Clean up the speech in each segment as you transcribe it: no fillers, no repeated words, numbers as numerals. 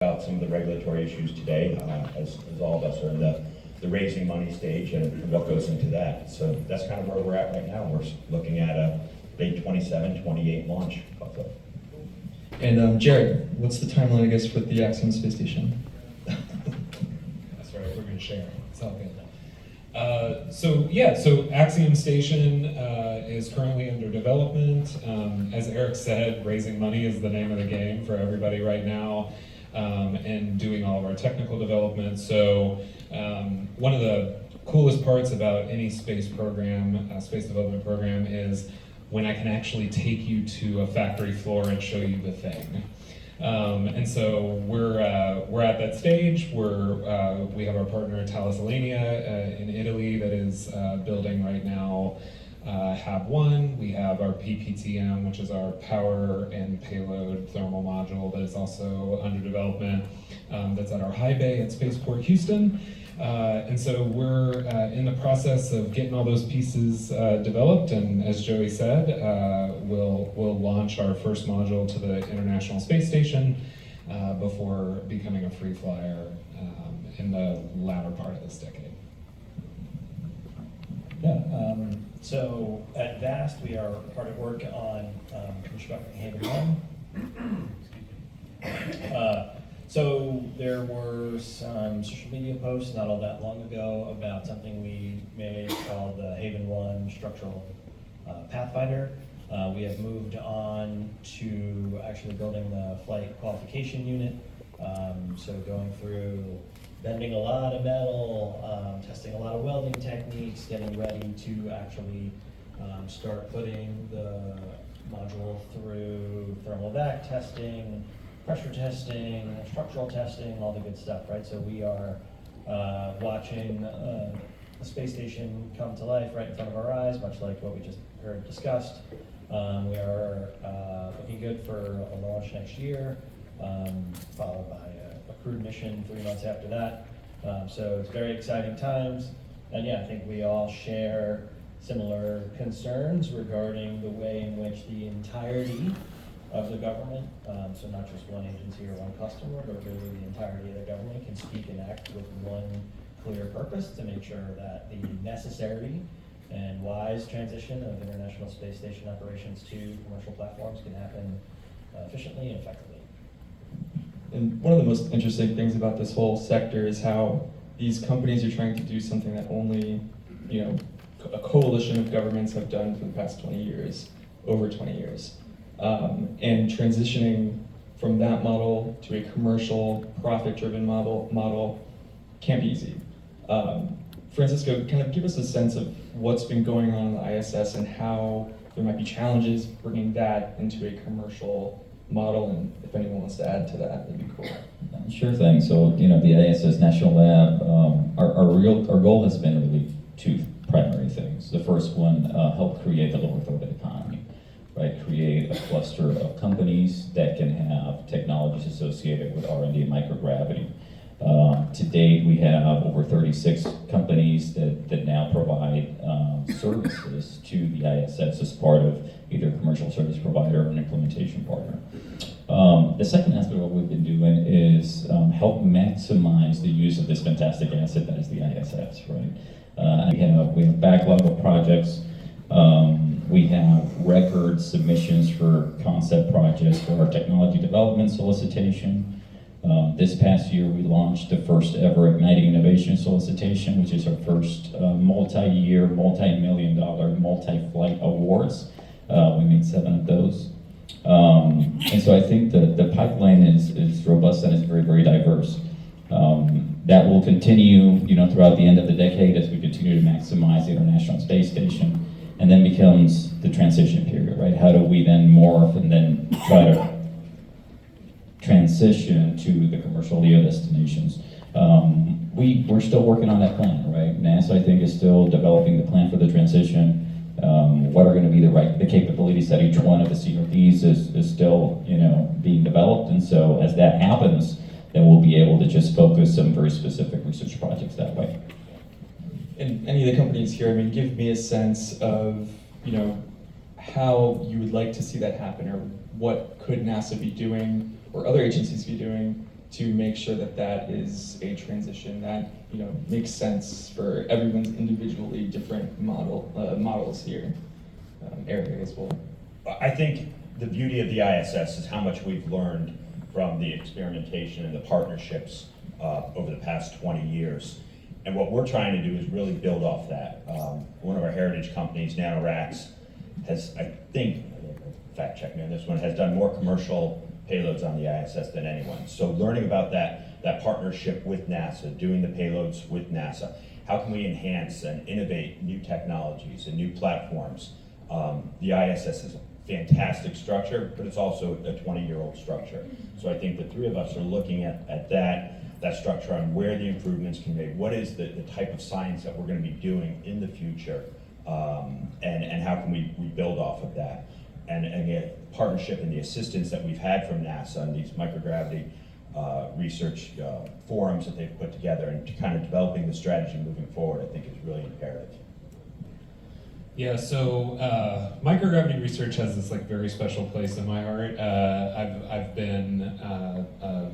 about some of the regulatory issues today, as all of us are in the raising money stage and what goes into that. So that's kind of where we're at right now. We're looking at a late 27, 28 launch. And Jared, what's the timeline, I guess, with the Axiom space station? That's right, we're gonna share it. It's all good. So Axiom Station is currently under development. As Eric said, raising money is the name of the game for everybody right now, and doing all of our technical development. So one of the coolest parts about any space program, space development program, is when I can actually take you to a factory floor and show you the thing. And so we're at that stage where we have our partner Thales Alenia in Italy that is building right now HAB1. We have our PPTM, which is our power and payload thermal module that is also under development. That's at our high bay at Spaceport Houston. And so we're in the process of getting all those pieces developed, and as Joey said, we'll launch our first module to the International Space Station before becoming a free flyer in the latter part of this decade. Yeah, so at VAST, we are hard at work on constructing Haven 1. So there were some social media posts not all that long ago about something we made called the Haven 1 Structural Pathfinder. We have moved on to actually building the flight qualification unit. So going through bending a lot of metal, testing a lot of welding techniques, getting ready to actually start putting the module through thermal vac testing, pressure testing, structural testing, all the good stuff, right? So we are watching the space station come to life right in front of our eyes, much like what we just heard discussed. We are looking good for a launch next year, followed by a crewed mission 3 months after that. So it's very exciting times. And yeah, I think we all share similar concerns regarding the way in which the entirety of the government, so not just one agency or one customer, but really the entirety of the government can speak and act with one clear purpose to make sure that the necessary and wise transition of International Space Station operations to commercial platforms can happen efficiently and effectively. And one of the most interesting things about this whole sector is how these companies are trying to do something that only, a coalition of governments have done for the past 20 years, over 20 years. And transitioning from that model to a commercial, profit-driven model can't be easy. Francisco, kind of give us a sense of what's been going on in the ISS and how there might be challenges bringing that into a commercial model, and if anyone wants to add to that, that'd be cool. Sure thing. So, the ISS National Lab, our goal has been really 2 primary things. The first one, help create the low Earth orbit economy, right? Create a cluster of companies that can have technologies associated with R&D and microgravity. To date, we have over 36 companies that now provide services to the ISS as part of either a commercial service provider or an implementation partner. The second aspect of what we've been doing is help maximize the use of this fantastic asset that is the ISS, right? We have backlog of projects. We have record submissions for concept projects for our technology development solicitation. This past year, we launched the first ever Igniting Innovation solicitation, which is our first multi-year, multi-million-dollar, multi-flight awards. We made 7 of those. And so I think the pipeline is robust and is very, very diverse. That will continue, throughout the end of the decade as we continue to maximize the International Space Station, and then becomes the transition period, right? How do we then morph and then try to transition to the commercial LEO destinations? We're still working on that plan, right? NASA, I think, is still developing the plan for the transition. What are going to be the capabilities that each one of the CRDs is still, being developed. And so as that happens, then we'll be able to just focus some very specific research projects that way. And any of the companies here, give me a sense of, how you would like to see that happen, or what could NASA be doing, or other agencies be doing to make sure that that is a transition that makes sense for everyone's individually different models here. Eric as well. I think the beauty of the ISS is how much we've learned from the experimentation and the partnerships over the past 20 years. And what we're trying to do is really build off that. One of our heritage companies, NanoRacks, has, I think, fact check me on this one, has done more commercial payloads on the ISS than anyone. So learning about that partnership with NASA, doing the payloads with NASA, how can we enhance and innovate new technologies and new platforms? The ISS is a fantastic structure, but it's also a 20-year-old structure. So I think the three of us are looking at that structure on where the improvements can be made. What is the type of science that we're going to be doing in the future, and how can we build off of that? And again, partnership and the assistance that we've had from NASA and these microgravity research forums that they've put together, and to kind of developing the strategy moving forward, I think is really imperative. Yeah, so microgravity research has this very special place in my heart. I've been a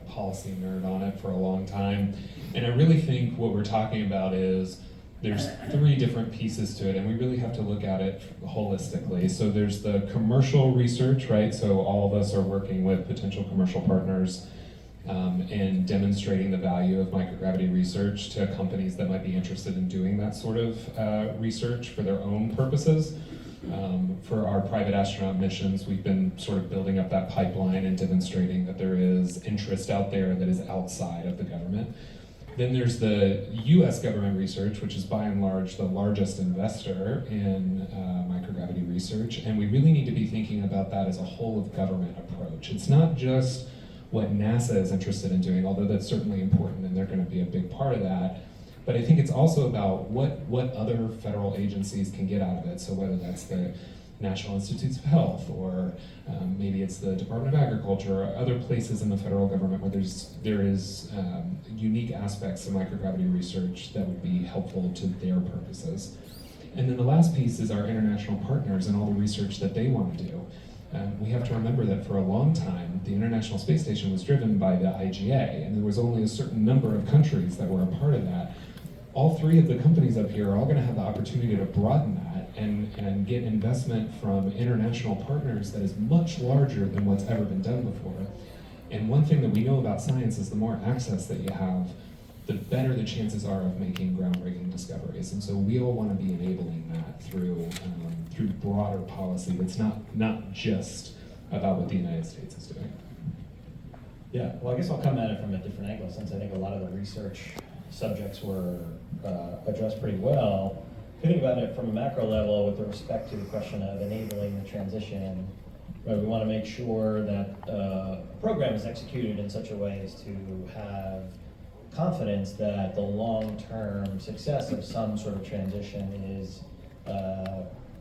policy nerd on it for a long time, and I really think what we're talking about is there's three different pieces to it, and we really have to look at it holistically. So there's the commercial research, right? So all of us are working with potential commercial partners and demonstrating the value of microgravity research to companies that might be interested in doing that sort of research for their own purposes. For our private astronaut missions, we've been sort of building up that pipeline and demonstrating that there is interest out there that is outside of the government. Then there's the US government research, which is by and large the largest investor in microgravity research, and we really need to be thinking about that as a whole of government approach. It's not just what NASA is interested in doing, although that's certainly important and they're going to be a big part of that. But I think it's also about what other federal agencies can get out of it. So whether that's the National Institutes of Health, or maybe it's the Department of Agriculture, or other places in the federal government where there is unique aspects of microgravity research that would be helpful to their purposes. And then the last piece is our international partners and all the research that they want to do. We have to remember that for a long time, the International Space Station was driven by the IGA, and there was only a certain number of countries that were a part of that. All three of the companies up here are all going to have the opportunity to broaden that and get investment from international partners that is much larger than what's ever been done before. And one thing that we know about science is the more access that you have, the better the chances are of making groundbreaking discoveries. And so we all want to be enabling that through broader policy that's not just about what the United States is doing. Yeah, well, I guess I'll come at it from a different angle, since I think a lot of the research subjects were addressed pretty well. Thinking about it from a macro level with respect to the question of enabling the transition, right, we want to make sure that a program is executed in such a way as to have confidence that the long-term success of some sort of transition is,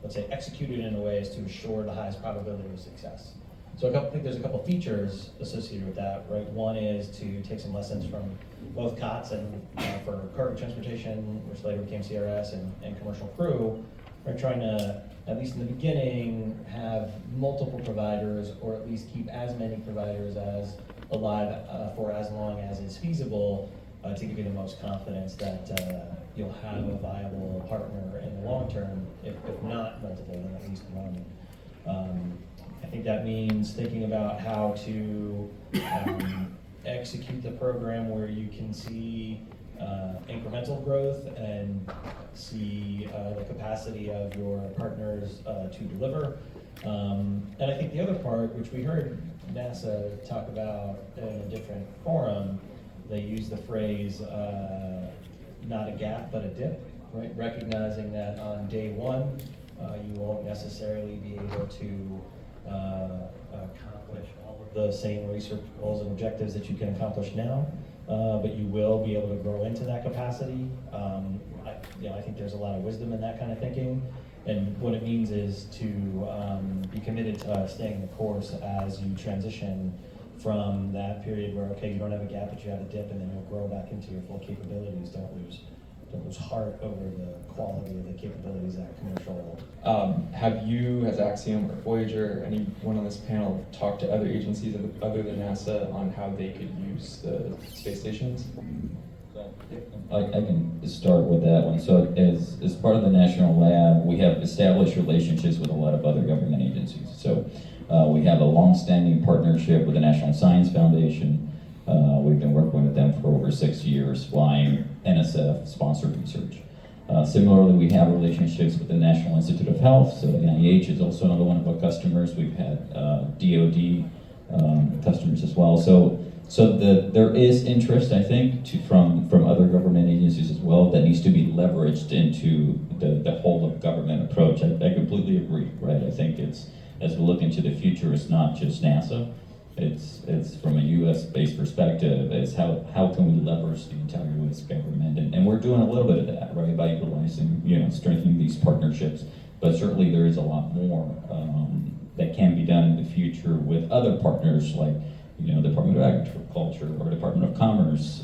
let's say, executed in a way as to assure the highest probability of success. So I think there's a couple features associated with that, right? One is to take some lessons from both COTS and for cargo transportation, which later became CRS, and commercial crew, are trying to, at least in the beginning, have multiple providers, or at least keep as many providers as alive for as long as is feasible, to give you the most confidence that you'll have a viable partner in the long term, if not multiple, then at least one. I think that means thinking about how to execute the program where you can see incremental growth and see the capacity of your partners to deliver. And I think the other part, which we heard NASA talk about in a different forum, they use the phrase, not a gap, but a dip, right? Recognizing that on day one, you won't necessarily be able to accomplish all of the same research goals and objectives that you can accomplish now, but you will be able to grow into that capacity. I think there's a lot of wisdom in that kind of thinking, and what it means is to be committed to staying the course as you transition from that period where, okay, you don't have a gap, but you have a dip, and then you'll grow back into your full capabilities. Don't lose lose heart over the quality of the capabilities that commercial. Has Axiom or Voyager, or anyone on this panel, talked to other agencies other than NASA on how they could use the space stations? I can start with that one. So as part of the National Lab, we have established relationships with a lot of other government agencies. So we have a long-standing partnership with the National Science Foundation. We've been working with them for over 6 years, flying NSF-sponsored research. Similarly, we have relationships with the National Institute of Health. So NIH is also another one of our customers. We've had DoD customers as well. So there is interest, I think, from other government agencies as well that needs to be leveraged into the whole of government approach. I completely agree, right? I think it's, as we look into the future, it's not just NASA. It's from a U.S.-based perspective, is how can we leverage the entire U.S. government? And we're doing a little bit of that, right, by utilizing, strengthening these partnerships. But certainly there is a lot more that can be done in the future with other partners like, Department of Agriculture or Department of Commerce.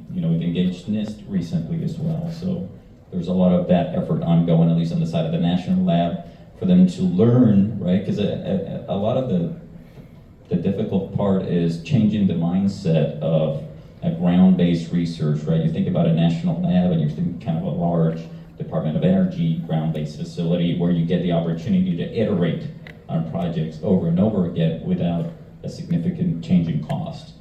We've engaged NIST recently as well. So there's a lot of that effort ongoing, at least on the side of the National Lab, for them to learn, right? Because a lot of the difficult part is changing the mindset of a ground-based research, right? You think about a national lab and you're thinking kind of a large Department of Energy ground-based facility where you get the opportunity to iterate on projects over and over again without a significant change in cost.